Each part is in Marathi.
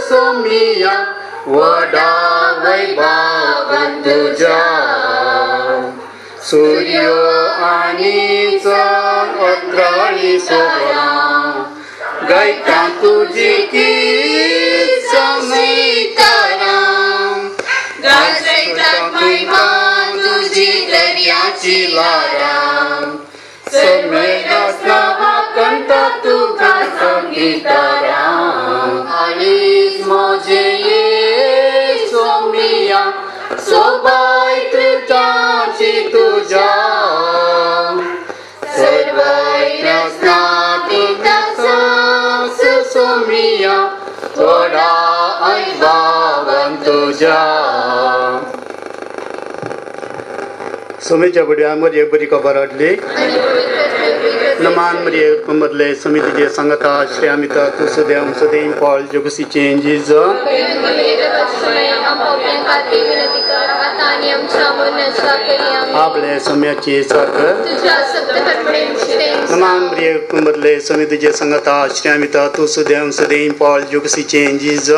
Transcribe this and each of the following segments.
सोमिया वडा वैभव तुझ्या सूर्य आणि चंद्र अत्रळी सोहळा गायता तुझी की संगीतारा गाजतात महिमा तुझी दर्याची लारा समेळाचा कंठ तुझा संगीतारा आणि माझे ये सोमिया सोबाय तुझाची तुझ्या सर्वज्ञ सोमिया थोडा ऐबावन तुझ्या सोमेच्या बड्या मरे बरी खबर हाडली नमान मरे मदले समितीचे सांगता श्री अमिता तू सदैव सदैव पॉल जगसी चेंजेस आपले सोम्याची साकर नमान मरे मदले समितीचे सांगता श्री अमिता तू सदैव सदैव पॉल जगसी चेंजेस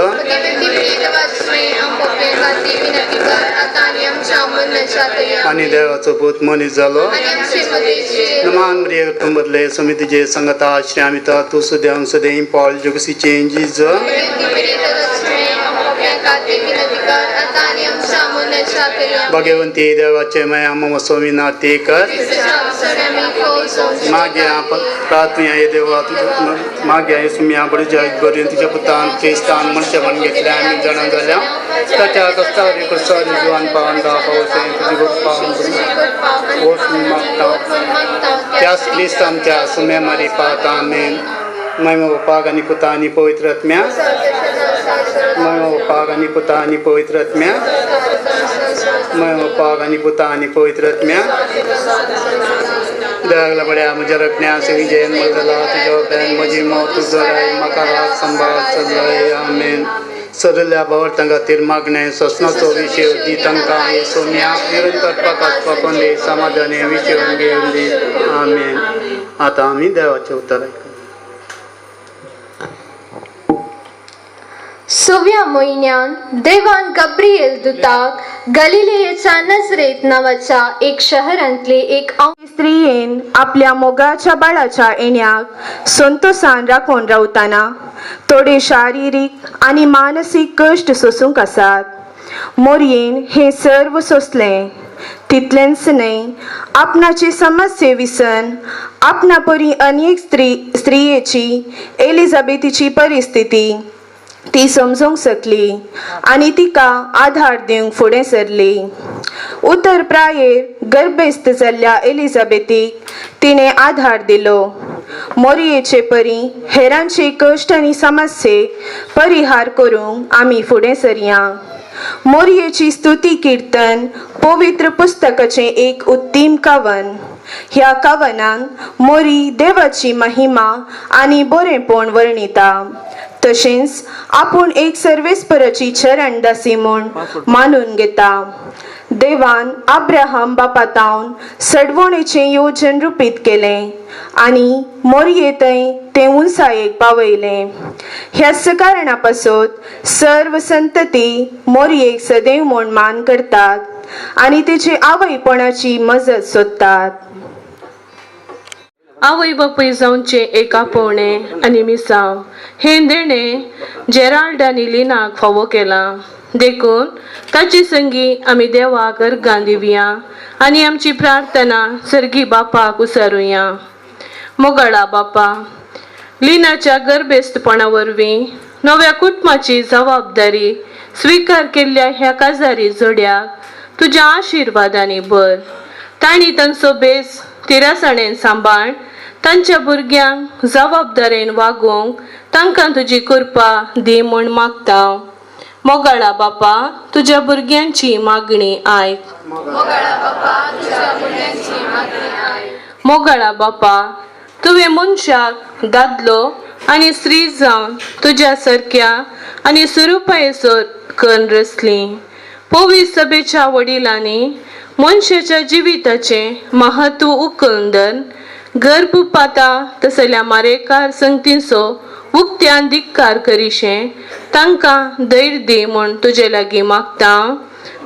आणि देवाचं पूत मनीस झालो नमान मरे मदले समितीचे सांगता श्री अमिता तू सदैव सदैव पॉल जगसी चेंजेस भगवंती देवाचे माया मम स्वामीनाथ ते कर मागे प्रार्थना ये देवा मागे आहे सुम्या बडी जायत बरी तुझ्या पुतान ते स्थान मनुष्य बन घेतले आणि जण झाल्या त्याच्या कष्टावरी कुसारी जीवन पावंदा पाऊस तुझी गोड पावन ओस मागता त्यास ख्रिस्तांच्या सुम्या मारी पाहता आमेन महिमा पाग आणि पुता आणि पवित्र आत्म्या महिमा पाग आणि पुता आणि पवित्र आत्म्या महिमा पाग आणि पुता आणि पवित्र आत्म्या दयागला बड्या मुझे रखण्या से विजय मदला तुझ्या बॅन माझी मौत तुझं मकारा संभाळ चलय आमेन सरल्या भावार्थांगातील मागणे ससनाचो विषय दितांका सोम्या निरंतर प्रकाश पकवले समाधाने विषय घेऊन दे आमेन आता आम्ही देवाचे उत्तर ऐकू 6व्या महिन्यात देवान गब्रिएल दूताक गलिलेयेच्या नजरेत नावाच्या एक शहरांतले एक स्त्रियेन आपल्या मोगाच्या बाळाच्या येण्याक संतोषान राखून रावताना थोडे शारीरिक आणि मानसिक कष्ट सोसूंक आसात मोरयेन हे सर्व सोसले तितलेंच न्हय आपणाची समस्ये विसन आपणा परी अनेक स्त्रियेची एलिझाबेथीची परिस्थिती ती समजूंक शकली आणि तिका आधार दिवंक फुडें सरली उतर प्रायेर गर्भस्थ जाल्ल्या एलिझाबेथीक तिने आधार दिलो मोरयेचे परी हेरांचे कश्ट आनी समस्ये परिहार करूंक आमी फुडें सरया मोरयेची स्तुती कीर्तन पवित्र पुस्तकाचे एक उत्तम कवन ह्या कवनान मोरी देवाची महिमा आनी बरेपण वर्णिता तशेंच आपूण एक सर्वेस्पराची चरण दासी म्हूण मानून घेता देवान अब्राहम बापातावन सडवणेचे योजन रुपीत केलें आनी मोरयेतय ते उंचायेक पावयलें ह्याच कारणां पासत सर्व संतती मोरयेक सदैव म्हूण मान करतात आनी तेचे आवयपणाची मजत सोदतात आवय बापूय जावचे एका पोवणे आनी मिसाव हे देणे जेराल्ड आनी लिनाक फावो केला देखून ताची संगी आमी देवाक अर्गां दिवया आनी आमची प्रार्थना सर्गी बापाक उसारुया मोगळा बापा लिनाच्या गर्भस्थपणा वरवीं नव्या कुटुंबाची जबाबदारी स्वीकार केल्ल्या ह्या काजारी जोड्याक तुज्या आशिर्वादांनी भर तांणी तांचो बेस तिरासाणेन सांबाळ तांच्या भुरग्यांक जबाबदारेन वागोवंक तांकां तुजी कृपा दी म्हूण मागता मोगळा बापा तुज्या भुरग्यांची मागणी आयक मोगळा बापा तुवें मनशाक दादलो आनी स्त्री जावन तुज्या सारक्या आनी स्वरुपायेसर करून रचली पवित्र सभेच्या वडिलांनी मनशाच्या जिविताचे महत्व उखलून गर्भपाता तसल्या मारेकार संगतींचो उक्त्यान धिक्कार करीशे तांकां धैर्य दी म्हूण तुजे लागीं मागता.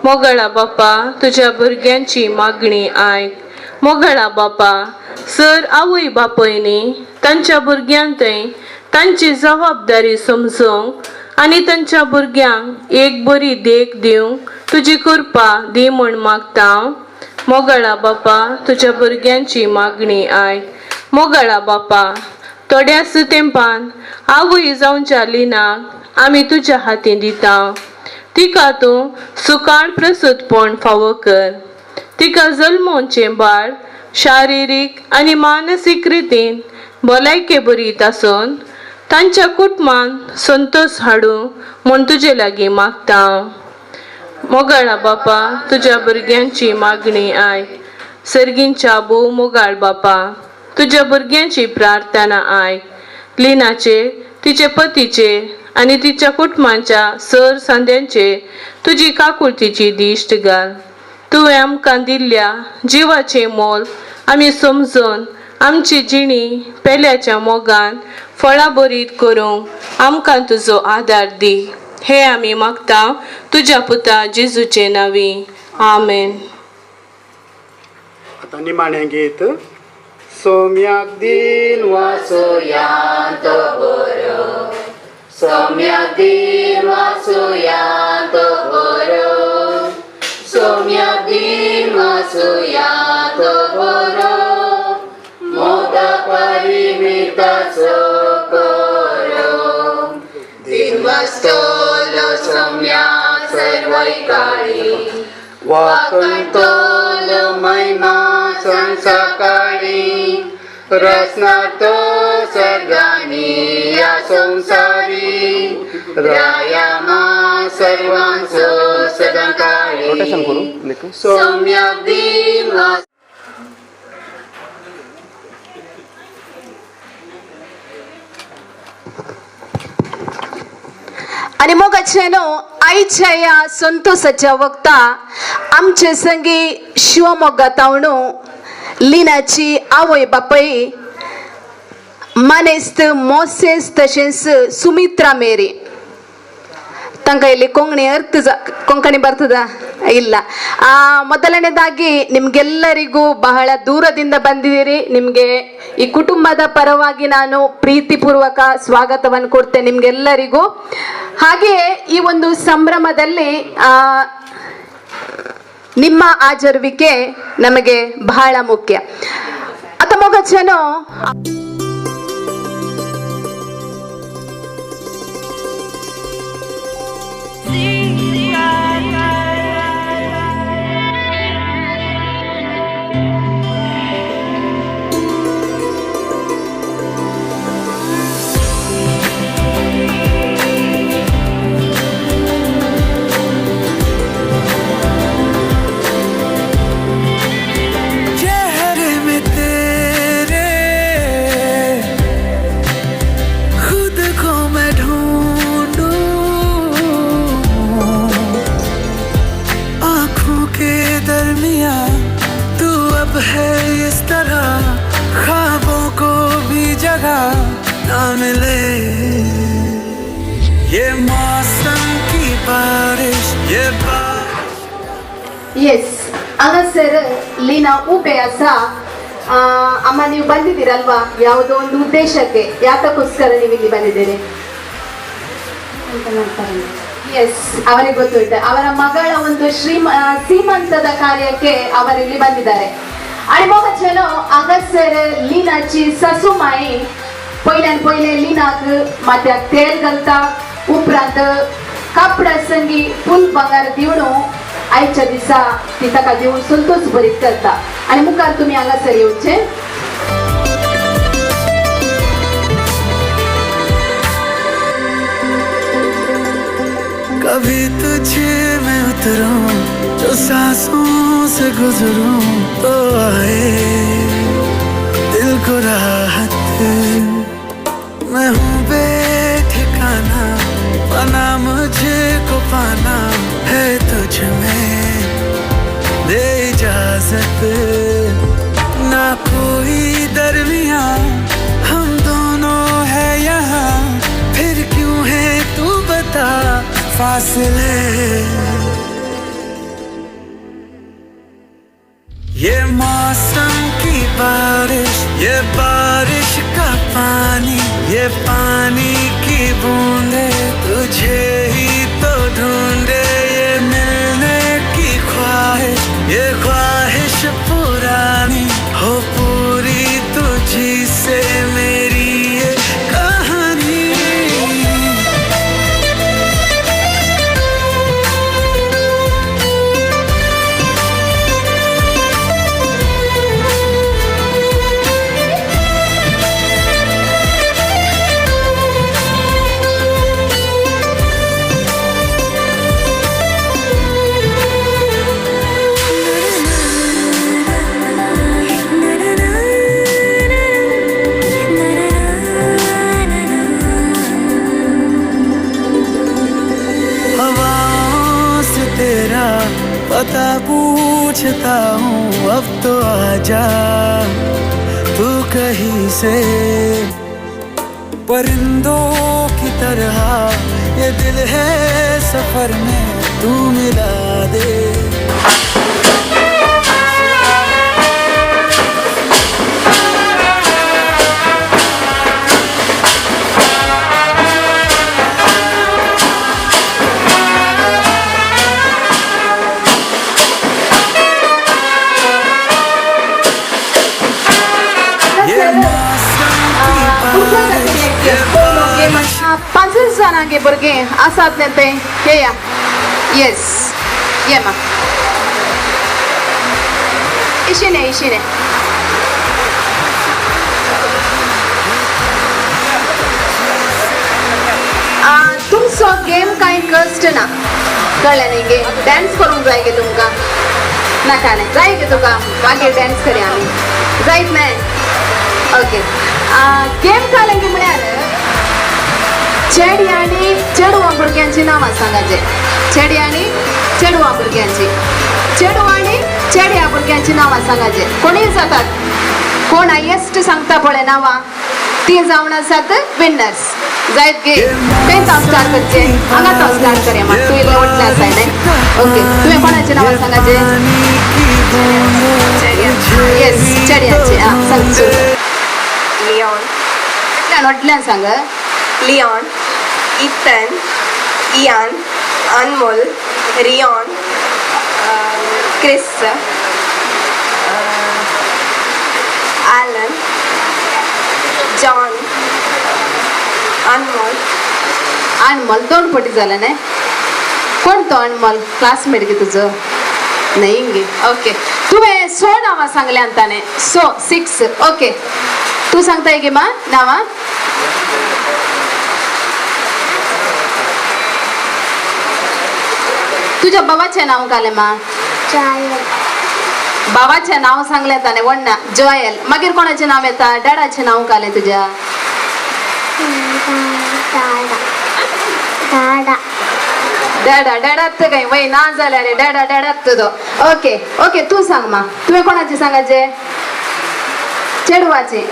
मोगळा बापा, तुज्या भुरग्यांची मागणी आयक. मोगळा बापा, सर आवय बापयनी तांच्या भुरग्यांतय तांची जबाबदारी समजूंक आनी तांच्या भुरग्यांक एक बरी देख दिवंक तुजी कृपा दी म्हूण मागता. मोगळा बापा, तुज्या भुरग्यांची मागणी आयक. मोगळा बापा, थोड्याच तेंपान आवय जावच्या लिनाक आमी तुज्या हातीन दिता. तिका तूं सुकाळ प्रसूतपण फावो कर. तिका जल्मोवचें बाळ शारिरीक आनी मानसीक रितीन भलायके बरी आसून तांच्या कुटुंबान संतोष हाडूं म्हूण तुजे लागीं मागता. मोगळा बापा, तुज्या भुरग्यांची मागणी आयक. सर्गींच्या भोव मोगाळ बापा, तुज्या भुरग्यांची प्रार्थना आयक. लिनाचेर, तिचे पतीचेर आनी तिच्या कुटुंबाच्या सर सांद्यांचेर तुजी काकुळतीची दिश्ट घाल. तुवें आमकां दिल्ल्या जिवाचें मोल आमी समजून आमची जिणी पेल्याच्या मोगान फळां बरीत करूंक आमकां तुजो आदार दी. हे आमी मागता तुज्या पुता जेजूचे नांवी. आमेन. आता निमाणें गीत. सोम्याक दिन वाचोया तो बरो, सोम्याक दिन वाचोया तो बरो, सोम्याक दिन वाचोया तो बरो, मोगा परिमिताचो करो. दिन वाचतलो सोम्याक सर्वय काळी, वाकणतलो महिमा संसकाळी, रचनातो सर्गांनी या संसारी, रायामा सर्वांचो सदांकाळी. सोम्याक दिन आणि मग आईच्या या संतोषाच्या वक्ता आमचे संगी शिवमोग्गा तावणू लिनाची आवय बापय मनेस्त मोसेस तशेंच सुमित्रा ಮೇರಿ ತಂಗ ಇಲ್ಲಿ ಕೊಂಕಣಿ ಬರ್ತದ ಇಲ್ಲ. ಮೊದಲನೇದಾಗಿ ನಿಮ್ಗೆಲ್ಲರಿಗೂ ಬಹಳ ದೂರದಿಂದ ಬಂದಿದ್ದೀರಿ. ನಿಮ್ಗೆ ಈ ಕುಟುಂಬದ ಪರವಾಗಿ ನಾನು ಪ್ರೀತಿಪೂರ್ವಕ ಸ್ವಾಗತವನ್ನು ಕೊಡ್ತೇನೆ ನಿಮ್ಗೆಲ್ಲರಿಗೂ. ಹಾಗೆಯೇ ಈ ಒಂದು ಸಂಭ್ರಮದಲ್ಲಿ ನಿಮ್ಮ ಹಾಜರುವಿಕೆ ನಮಗೆ ಬಹಳ ಮುಖ್ಯ. ಅತ ಮೊಗಚನೋ ಎಸ್ ಆಗ ಸರ್ ಲೀನಾ ಊಬೆ ಅಸ ಅಮ್ಮ ನೀವು ಬಂದಿದ್ದೀರಲ್ವಾ ಯಾವುದೋ ಒಂದು ಉದ್ದೇಶಕ್ಕೆ, ಯಾತಕ್ಕೋಸ್ಕರ ನೀವು ಇಲ್ಲಿ ಬಂದಿದ್ದೀರಿ? ಎಸ್, ಅವರಿಗೆ ಗೊತ್ತುಂಟು. ಅವರ ಮಗಳ ಒಂದು ಸೀಮಂತದ ಕಾರ್ಯಕ್ಕೆ ಅವರಿಲ್ಲಿ ಬಂದಿದ್ದಾರೆ. आणि मग चलो अगसर लिनाची सासूमाई पहिले लिनाक माथ्याक तेल घालता, उपरांत कापडा संगी फुल बंगार दिवन आयच्या दिसा ती ताका दिवन संतोष भरीत करता. आणि मुखार तुम्ही हांगासर येवचे. कभी तुझे मैं उतरूं, जो सांसों से गुजरूं, तो आए दिल को राहत. मैं हूँ बेठिकाना, बना मुझे को पाना है तुझ में, दे इजाजत. ना कोई दरमिया, हम दोनों है यहाँ, फिर क्यों है तू बता. फासले, ये मौसम की बारिश, ये बारिश का पानी, ये पानी की बूंदे तुझे ही तो ढूंढे, ये मिलने की ख्वाहिश, ये ख्वाहिश पुरानी हो पूरी तुझी से मेरी ये कहानी। हवाओं से तेरा पता पूछता हूँ, अब तो आजा तू कहीं से। परिंदों की तरह ये दिल है सफर में, तू मिला दे। पाच जाणांगे भुरगे आसात न्ही ते येया. येस ये मा इशिने इशिने. तुमचो गेम कांय कस्ट ना कळ्ळें न्ही गे. डान्स करूंक जाय गे तुमकां. नाका न्ही जाय गे तुका मागीर डान्स करया आमी. जायत न्ही. ओके गेम कालें गे म्हळ्यार चेडी आनी चेडवां भुरग्यांची नांवां सांगाचे. चेडी आनी चेडवां भुरग्यांची. चेडवां आनी चेड्या भुरग्यांची नांवां सांगाचे. कोणीय जातात. कोण हायेस्ट सांगता पळय नांवां ती जावन आसात विनर्स. जायत गे तेंच हांव स्टार्ट करचे. हांगा तो स्टार्ट करया म्हाका. तूं इल्लें व्हडलें आसाय न्ही. ओके तुवें कोणाचें नांवां सांगाचे. येस चेड्याचे. आं सांग सुरू. लिओन, इतल्यान व्हडल्यान सांग. लिओन, इथन, इयान, अनमोल, रियॉन, क्रिस, एलन, जॉन, अनमोल. अनमोल दोन पटी झालं नाही. कोण तो अनमोल. क्लासमेट गे तुझं. नाही गे. ओके तुवें 6 नांवां सांगल्यां ताणें. 6. ओके तू सांगताय गे मा नांवां. तुझ्या बाबाचें नांव कालें मा. बाबाचें नांव सांगलें ताणें व्हडना जॉयल. मागीर कोणाचें नांव येता. डॅडाचें नांव कालें तुज्या. डॅडा डॅडात काय वय ना जाल्यार डॅडा डॅडात तुजो. ओके ओके तू सांग मा. तुवें कोणाचें सांगाचें. चेडवाचें.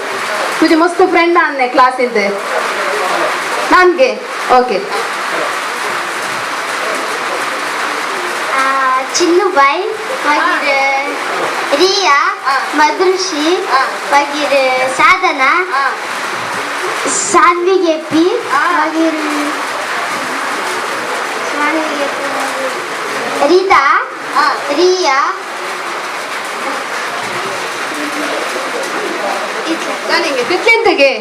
तुजे मस्त फ्रेंड आन न्ही क्लासींत. नान गे. ओके चिन्नूबाई मागीर रिया मधुश्री मागीर साधना सान्वी गेपी मागीर रीता रिया. तितलेंत गे.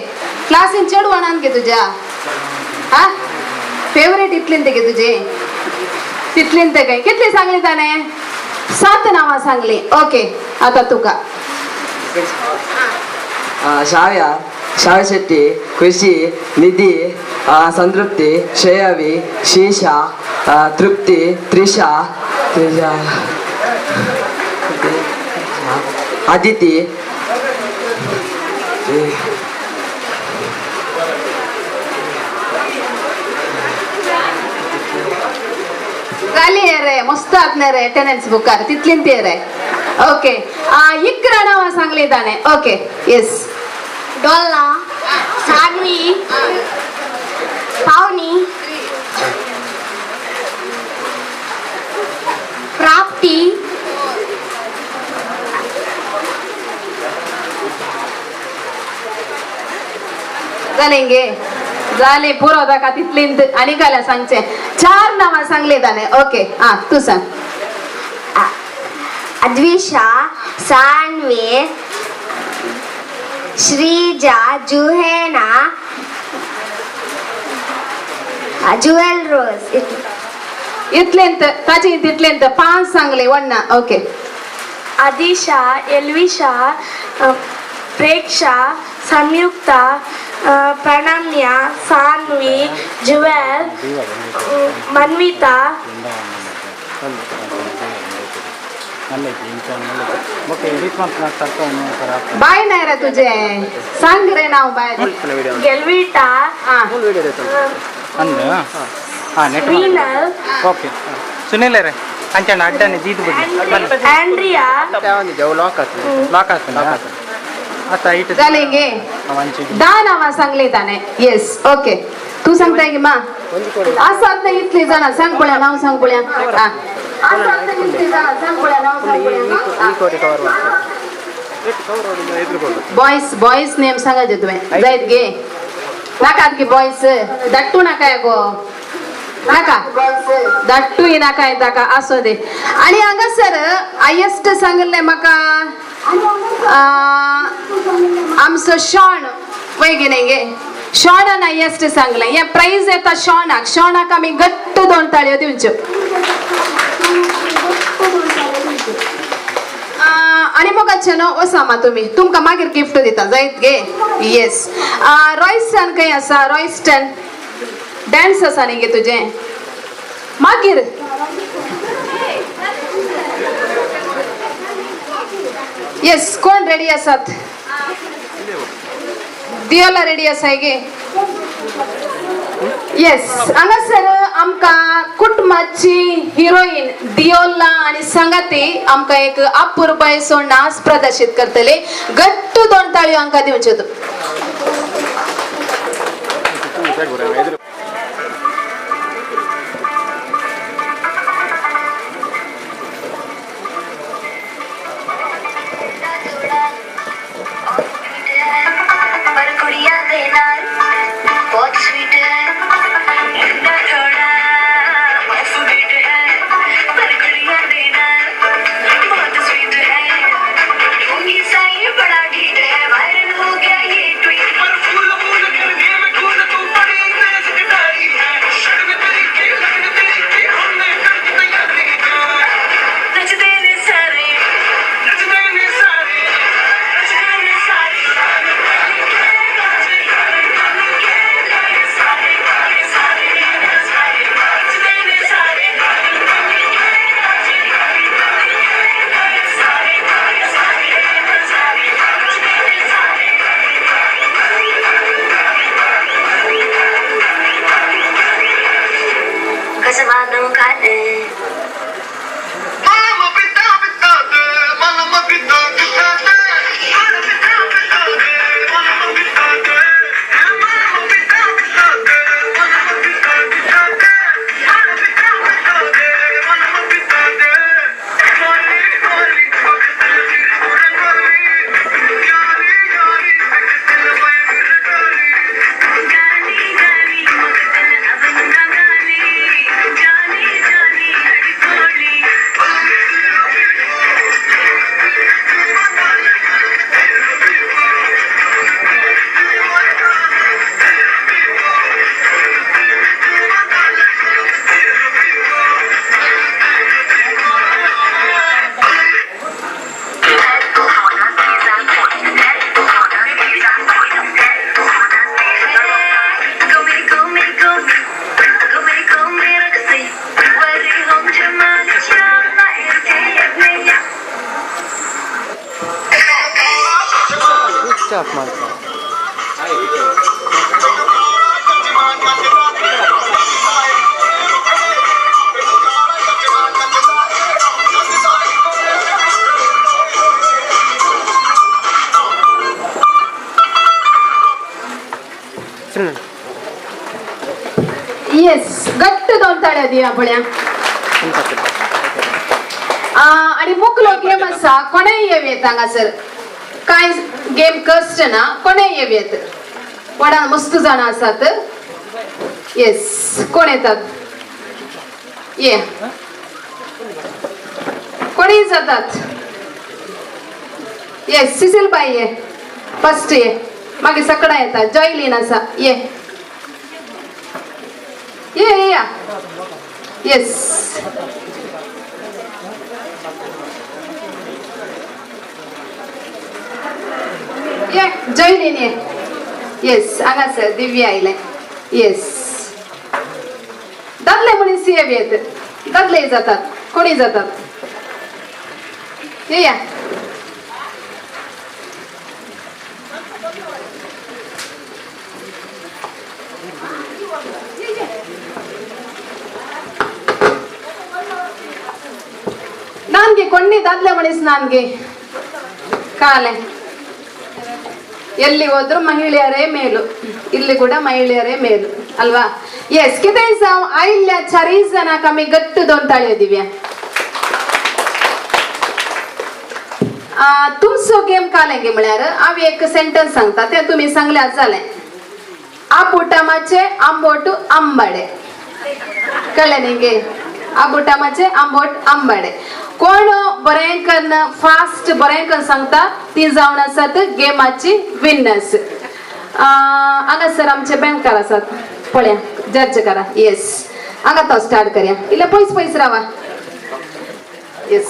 क्लासीन चेडवां नान गे तुज्या. हा फेवरेट इतलेंत गे तुजे. तितलेंत गे. कितली सांगली ताणें. 7 नांवां सांगली. ओके आतां तुका. श्राव्या, श्राव्य शेट्टी, खुशी, निधी, संतृप्ती, श्रेयावी, शीशा, तृप्ती, त्रिशा, आदिती, जाली रे. मस्त आतले रे अटेंडन्स बुकार. तितलींत रे. ओके 11 नांवां सांगली ताणें. Okay yes. डोल्ला सान्वी पावनी प्राप्ती जालेंगे झाले पुरो दाखा तिथलीन आणि काय सांगचे 4 नावा सांगले जाणे ओके हा तू सांग अद्विषा सान्वी श्रीजा जुहेना जुएल रोज इथलेंत ताची तिथलेंत 5 सांगले वन्ना ओके आदिशा एल्विशा प्रेक्षा संयुक्ता प्रणम्या सान्वी जुवेल मन्विता बाय नाही रे तुझे सांग रे नाव बाय ಗೆಲ್ವಿಟಾ ವೀನಲ್ ಓಕೆ ಸುನಿಲ್ ಅಂಚಣ್ಣ ಅಡ್ಡನೆ ದೀದು ಬಿಡಿ ಆಂಡ್ರಿಯಾ आता इट जालेंगे 10 नावा सांगले जाणे येस ओके तू सांगताय की मा असं नाही इथले जण सांग पुळ्या नाव सांग पुळ्या हा असं नाही इथले जण सांग पुळ्या नाव सांग पुळ्या बॉयज नेम सांगायचे तुम्ही जायत गे नाकात की बॉयज दट्टू नका गो नाका दट्टू नाका येता का असो दे आणि हांगा सर हायेस्ट सांगले म्हाका आमचं शॉन वैगिनेगे शॉनान हायेस्ट सांगले हे प्राइज येता शॉनाक आमी घट्ट 2 ताळयो दिवच्यो आणि मग नो ओसामा तुम्ही तुमका मागीर गिफ्ट दिता जायत गे येस रॉयस्टन खंय आसा रॉयस्टन डान्स आसा न्ही गे तुझे मागीर येस कोण रेडी आसात दियोला रेडी आसाय गे येस हांगासर आमकां कुटुंबाची हिरोईन दियोला आणि संगाती आमकां एक अपुरबायसो नाच प्रदर्शित करतले घट्ट 2 ताळयो हांकां दिवच्यो बहुत स्वीट है थोड़ा बहुत स्वीट है पर गुड़िया देना बहुत स्वीट है होगी साई बड़ा ढीठ है वायरल हो गया ये ट्वीट पर फूल करने में कौन तू बड़ी तेज कटाई है शर्म तरीके लगन तरीके हमने कर दी तैयारी नच देने सारे नच देने सारे नच देने सारे Kasabado ka eh. येस घट्ट 2 ताळ्या दिया पळ्या आणि मुकलो गेम आसा कोणेय येवेत हांगासर काय गेम कस्ट ना कोणेय येवेत कोणा मस्त जाण आसात येस कोण येतात ये कोणी जातात येस सिसिल बाई ये फर्स्ट ये मागे सकड़ा येतात जॉयलीन आसा ये या येस ये जॉयलीन ये येस हांगासर दिव्या आयले येस दादले मनीस येत दादले जातात कोणी जातात या ನಾನ್ಗೆ ಕೊಂಡಿ ದಾದ್ಲೆ ಮಣಿಸ್ ನಾನ್ಗೆ ಕಾಲೆ ಎಲ್ಲಿ ಹೋದ್ರು ಮಹಿಳೆಯರೇ ಮೇಲು ಇಲ್ಲಿ ಕೂಡ ಮಹಿಳೆಯರೇ ಮೇಲು ಅಲ್ವಾ येस कितें जावं आयिल्ल्या 40 जाणांक आमी गट्ट दोन ताळयो दिवया तुमचो गेम कालेंगे म्हळ्यार हांव एक सेंटन्स सांगता तें तुमी सांगल्यार जालें आबुटामाचे आंबोट आंबाडे कळ्ळें न्ही गे आबुटामाचे आंबोट आंबाडे कोण बरें कन्न फास्ट बरें कन्न सांगता ती जावन आसात गेमाची विनर्स हांगासर आमचे बँकर आसात पळया जज करा येस हांगा तो स्टार्ट करया इल्ले पयस रावा येस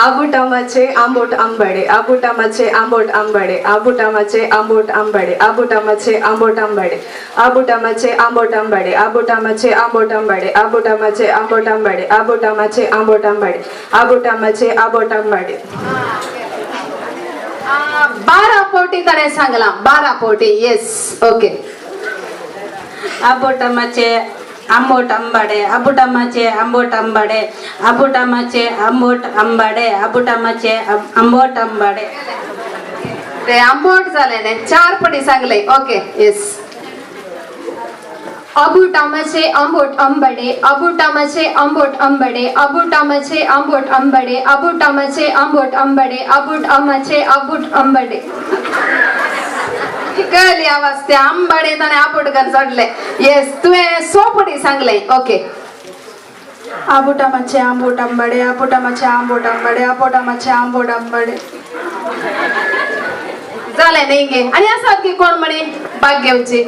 आबुटामाचे आंबोट आंबाडे आबुटामाचे आंबोट आंबाडे आबुटामाचे आंबोट आंबाडे आबुटामाचे आंबोट आंबाडे आबुटामाचे आंबोट आंबाडे आबुटामाचे आंबोट आंबाडे आबुटामाचे आंबोट आंबाडे आबुटामाचे आंबोट आंबाडे आबुटामाचे आंबोट आंबाडे 12 पोटी ताणें सांगला 12 पोटी येस ओके आबोटामाचे आंबोट आंबाडे आबुटामाचे आंबोट आंबाडे आबुटामाचे आंबोट आंबाडे आबुटामाचे आंबोट आंबाडे ते आंबोट जाले ने 4 पटी सांगले ओके येस अबुटामाचे आंबोट आंबडे आबुटामाचे आंबोट आंबडे आबुटामाचे आंबोट आंबडे आबुटामाचे आंबोट आंबडे आबुटामाचे आंबोट आंबडे कळली आवाज ते आंबाडे ताणे आंबोट कर चढले येस तुवें 100 पटी सांगले ओके आबुटामाचे आंबोट आंबाडे आबुटामाचे आंबोट आंबाडे आबुटामाचे आंबोट आंबाडे जाले न्ही गे आनी आसात की कोण म्हणे भाग घेवची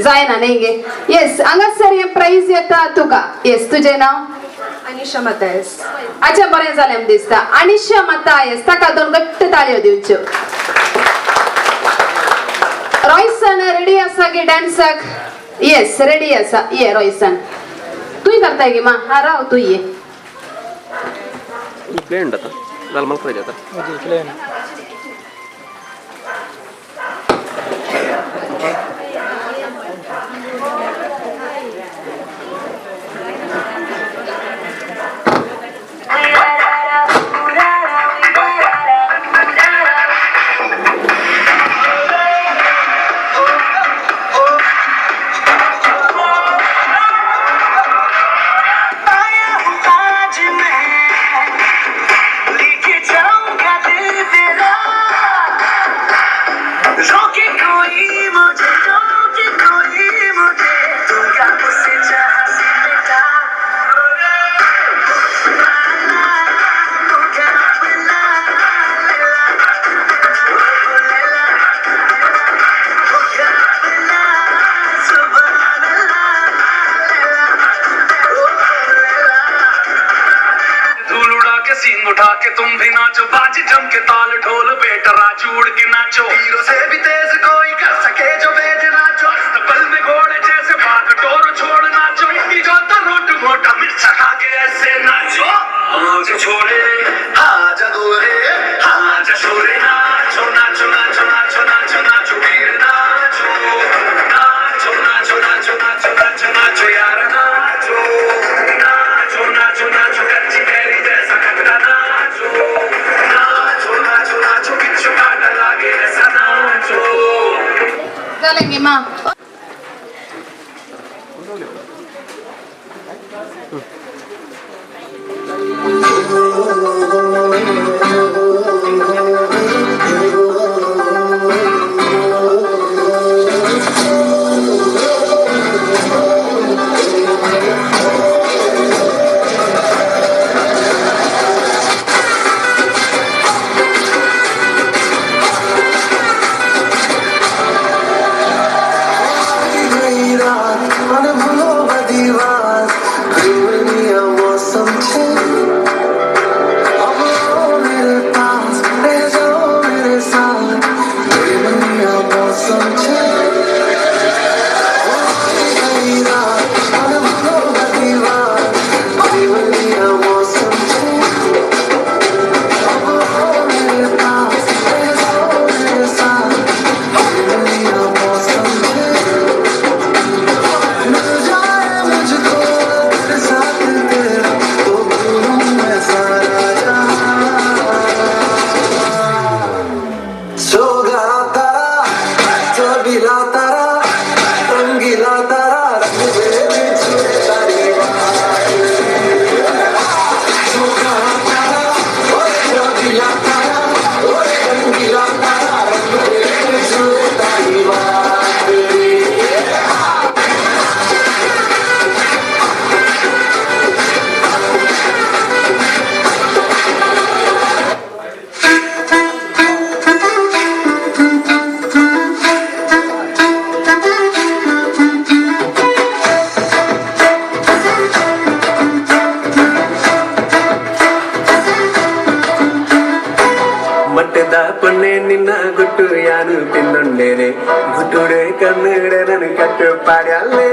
जायना न्ही गे येस हांगासर हे प्राइज येता तुका येस तुजें नांव अनिशा मतायस अच्छा बरें जालें दिसता अनिशा मतायस ताका 2 गट्ट ताळयो दिवच्यो रॉयसन रेडी आसा की डान्साक येस रेडी आसा ये रॉयसन तूय करताय गे मा हा राव तू ये प्लेन जाता जाल मला खंय जाता प्लेन उठा के तुम भी नाचो बाजी जम के ताल ढोल बेटा राजू उड़ के नाचो हीरो से भी तेज कोई कर सके जो बेज नाचो अस्तबल में घोड़े जैसे भाग टोर छोड़ नाचो की जो रोट मोटा मिर्चा खा के ऐसे नाचो आज छोड़े आज दूरे आज छोरे नाचो नाचो नाचो नाचो नाचो नाचो वीर नाचो नाचो नाचो नाचो नाचो नाचो नाचो यार नाचो नाचो नाचो नाचो कच्ची कैरी जैसा कटका नाचो नाचो नाचो नाचो बिच्छू काटा लागे ऐसा नाचो चलेंगे माँ ಗುಟ್ಟುಡೆ ಕನ್ನಡ ನನ್ ಕಟ್ಟುಪಾಡ್ಯಾಲೆ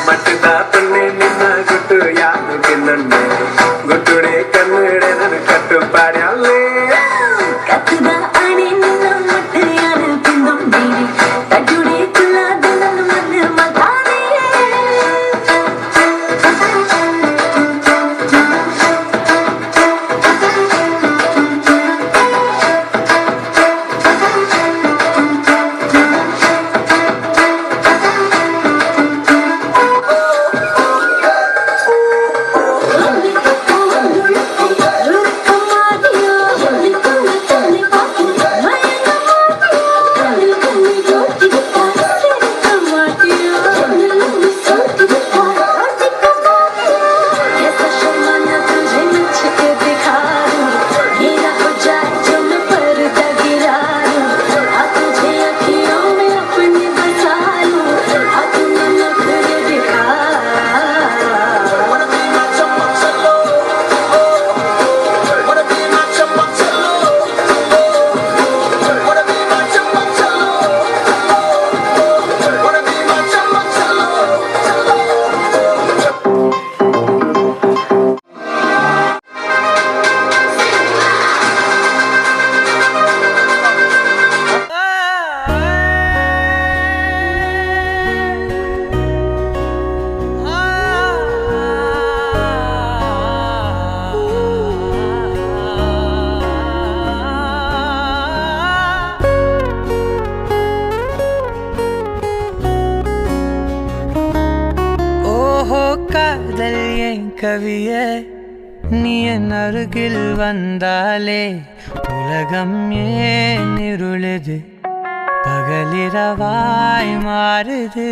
ಮಟ್ಟದ ಪನ್ನೆ ನಿನ್ನ ಗುಟ್ಟು ಯಾರು ಕಿನ್ನಣ್ಣೆ ಗುಟ್ಟುಡೆ ಕನ್ನಡ ನನ್ ಕಟ್ಟುಪಾಡ್ಯಾಲೆ கவியே நீ என் அருகில் வந்தாலே உலகம் ஏன் இருளுது பகலிரவாய் மாறுது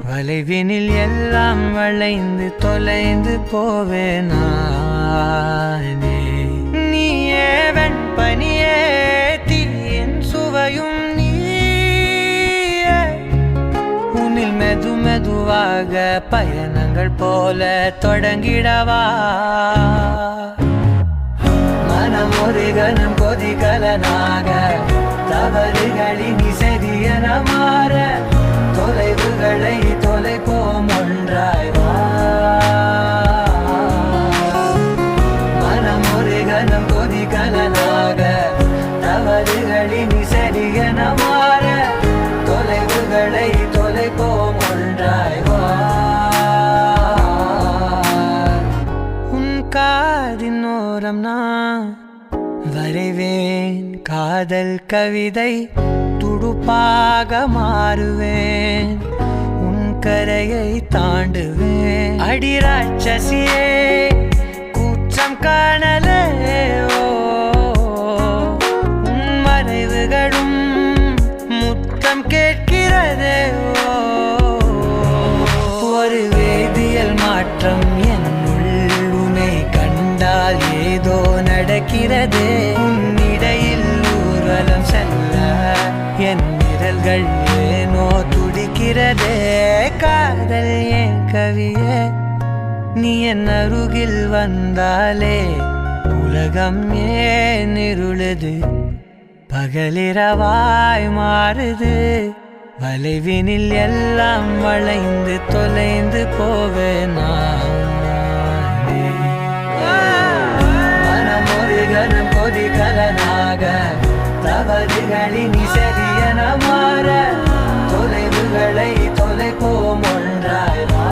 வளைவினில் எல்லாம் வளைந்து தொலைந்து போவேனானே நீயே வெண்பனியே தீயின் சுவையும் உன்னில் மெது மெதுவாக பயணங்கள் போல தொடங்கிடவா மனம் ஒரு கணம் கொதிகலனாக தவறுகளின் சரியன மாற தொலைவுகளை தொலைப்போம் ஒன்றாய் வா மனம் ஒரு கணம் கொதிகலனாக தவறுகளின் சரியன மாற தொலைவுகளை தொலைப்போம் ஒன்றாய் வா உன் காதின் ஓரம் நான் வரைவேன் காதல் கவிதை துடுப்பாக மாறுவேன் உன் கரையை தாண்டுவேன் அடி ராட்சசியே கூற்றம் காணலே உன் மறைவுகளும் முத்தம் கேட்கிறதே ஒரு வேதியியல் மாற்றம் என்னுள் உன்னை கண்டால் ஏதோ நடக்கிறதே உன்னிடையில் ஊர்வலம் செல்ல என் விரல்கள் ஏனோ துடிக்கிறதே காதல் ஏன் கவியே நீ என் அருகில் வந்தாலே உலகம் ஏன் இருளுது பகலிரவாய் மாறுது வளைவினில் எல்லாம் வளைந்து தொலைந்து போவேனானே மனம் ஒரு கணம் கொதிகலனாக தவறுகளின் சரியன மாற தொலைவுகளை தொலைப்போம் ஒன்றாய் வா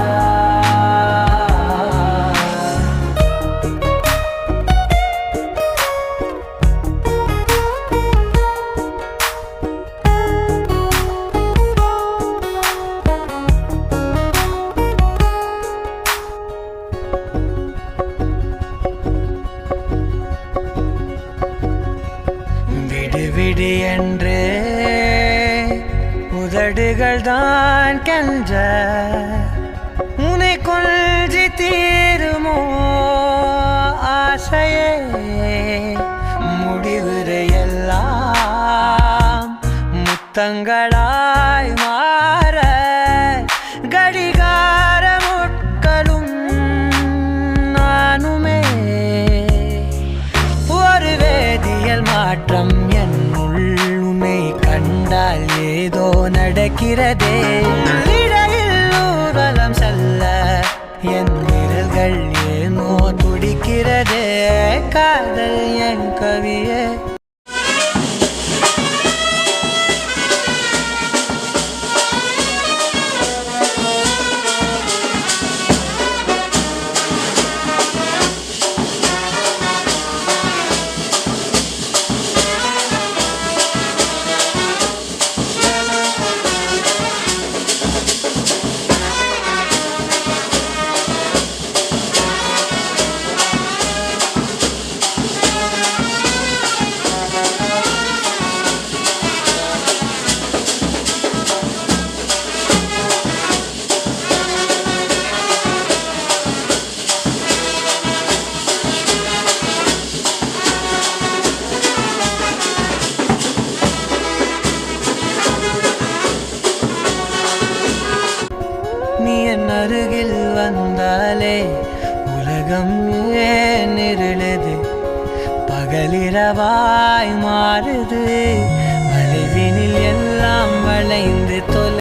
விடு என்று உதடுகள் தான் கென்ற உனை கொள்ஜி தீருமோ ஆசையே முடிவுரை எல்லாம் முத்தங்களாய் மாற கடிகார முட்களும் நானுமே ஒரு வேதியியல் மாற்றம் என்னுள் உன்னை கண்டால் ஏதோ நடக்கிறதே இடையில் ஊர்வலம் செல்ல என் விரல்கள் ஏனோ துடிக்கிறதே காதல் என் கவியே நீ என் அருகில் வந்தாலே உலகம் ஏன் இருளுது பகலிரவாய் மாறுது வளைவினில் எல்லாம் வளைந்து தொலை